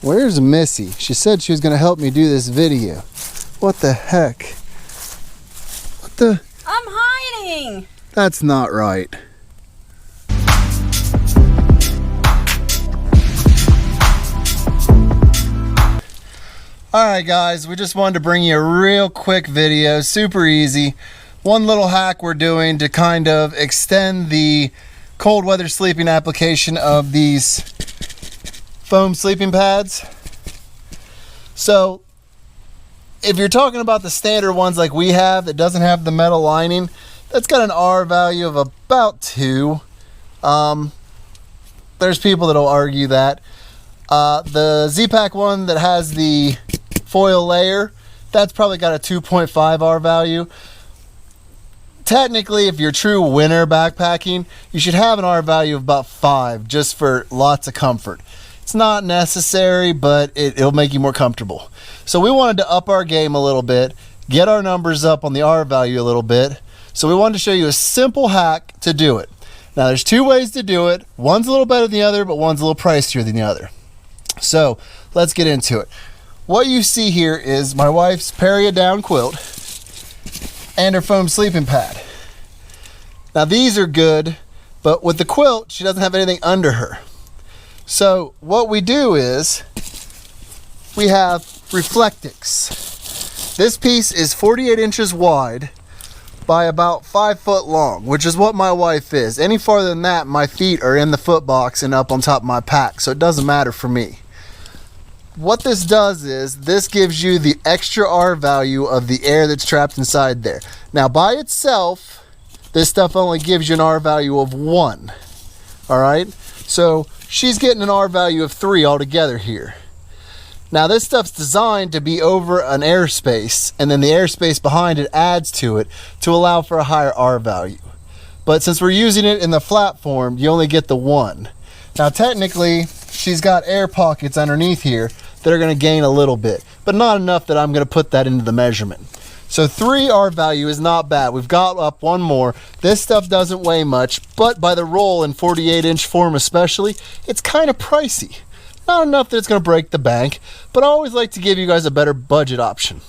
Where's Missy? She said she was going to help me do this video. What the heck? What the? I'm hiding. That's not right. Alright guys, we just wanted to bring you a real quick video, super easy. One little hack we're doing to kind of extend the cold weather sleeping application of these foam sleeping pads. So if you're talking about the standard ones like we have that doesn't have the metal lining, that's got an R value of about 2. There's people that'll argue that. The Z-Pack one that has the foil layer, that's probably got a 2.5 R value. Technically, if you're true winter backpacking, you should have an R value of about 5 just for lots of comfort. It's not necessary, but it'll make you more comfortable. So we wanted to up our game a little bit, get our numbers up on the R value a little bit. So we wanted to show you a simple hack to do it. Now there's 2 ways to do it. One's a little better than the other, but one's a little pricier than the other. So let's get into it. What you see here is my wife's Peria down quilt and her foam sleeping pad. Now these are good, but with the quilt, she doesn't have anything under her. So what we do is we have Reflectix. This piece is 48 inches wide by about 5 foot long, which is what my wife is. Any farther than that, my feet are in the foot box and up on top of my pack, so it doesn't matter for me. What this does is this gives you the extra R value of the air that's trapped inside there. Now by itself, this stuff only gives you an R value of 1. All right, so she's getting an R value of 3 altogether here. Now this stuff's designed to be over an airspace, and then the airspace behind it adds to it to allow for a higher R value. But since we're using it in the flat form, you only get the 1. Now technically, she's got air pockets underneath here that are going to gain a little bit, but not enough that I'm going to put that into the measurement. So 3 R value is not bad. We've got up 1 more. This stuff doesn't weigh much, but by the roll in 48-inch form especially, it's kind of pricey. Not enough that it's going to break the bank, but I always like to give you guys a better budget option.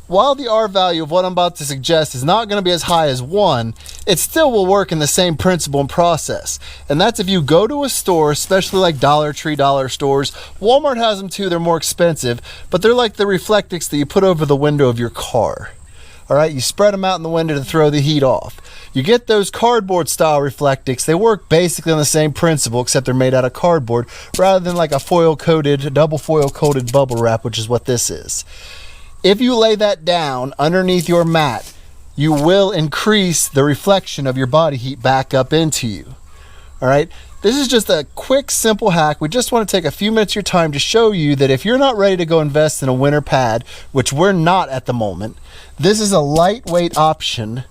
While the R value of what I'm about to suggest is not going to be as high as 1, it still will work in the same principle and process. And that's if you go to a store, especially like Dollar Tree, dollar stores. Walmart has them too, they're more expensive, but they're like the Reflectix that you put over the window of your car. All right, you spread them out in the window to throw the heat off. You get those cardboard style Reflectix. They work basically on the same principle, except they're made out of cardboard rather than like a foil coated, double foil coated bubble wrap, which is what this is. If you lay that down underneath your mat, you will increase the reflection of your body heat back up into you. All right, this is just a quick, simple hack. We just want to take a few minutes of your time to show you that if you're not ready to go invest in a winter pad, which we're not at the moment, this is a lightweight option.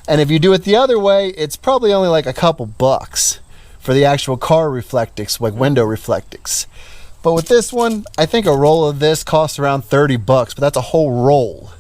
And if you do it the other way, it's probably only like a couple bucks for the actual car Reflectix, like window Reflectix. But with this one, I think a roll of this costs around 30 bucks, but that's a whole roll.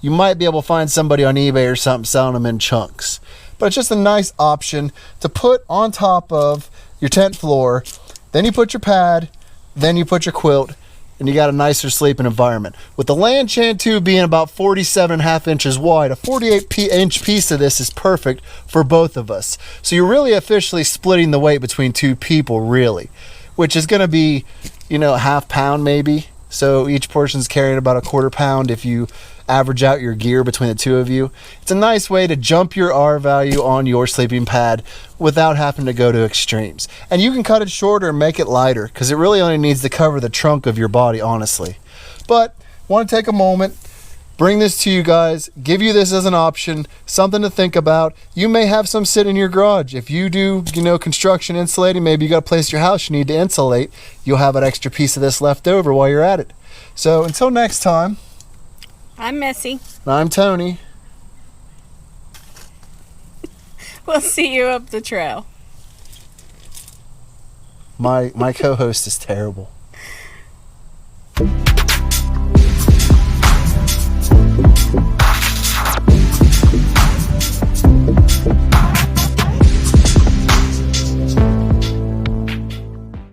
You might be able to find somebody on eBay or something selling them in chunks. But it's just a nice option to put on top of your tent floor. Then you put your pad, then you put your quilt, and you got a nicer sleeping environment. With the land chan tube being about 47.5 inches wide, a 48-inch piece of this is perfect for both of us. So you're really officially splitting the weight between 2 people, really, which is going to be, you know, a half pound maybe. So each person's carrying about a quarter pound if you average out your gear between the 2 of you. It's a nice way to jump your R value on your sleeping pad without having to go to extremes. And you can cut it shorter and make it lighter because it really only needs to cover the trunk of your body, honestly. But want to take a moment, bring this to you guys, give you this as an option, something to think about. You may have some sit in your garage. If you do, you know, construction insulating, maybe you got a place in your house you need to insulate, you'll have an extra piece of this left over while you're at it. So until next time, I'm Missy. I'm Tony. We'll see you up the trail. My co-host is terrible.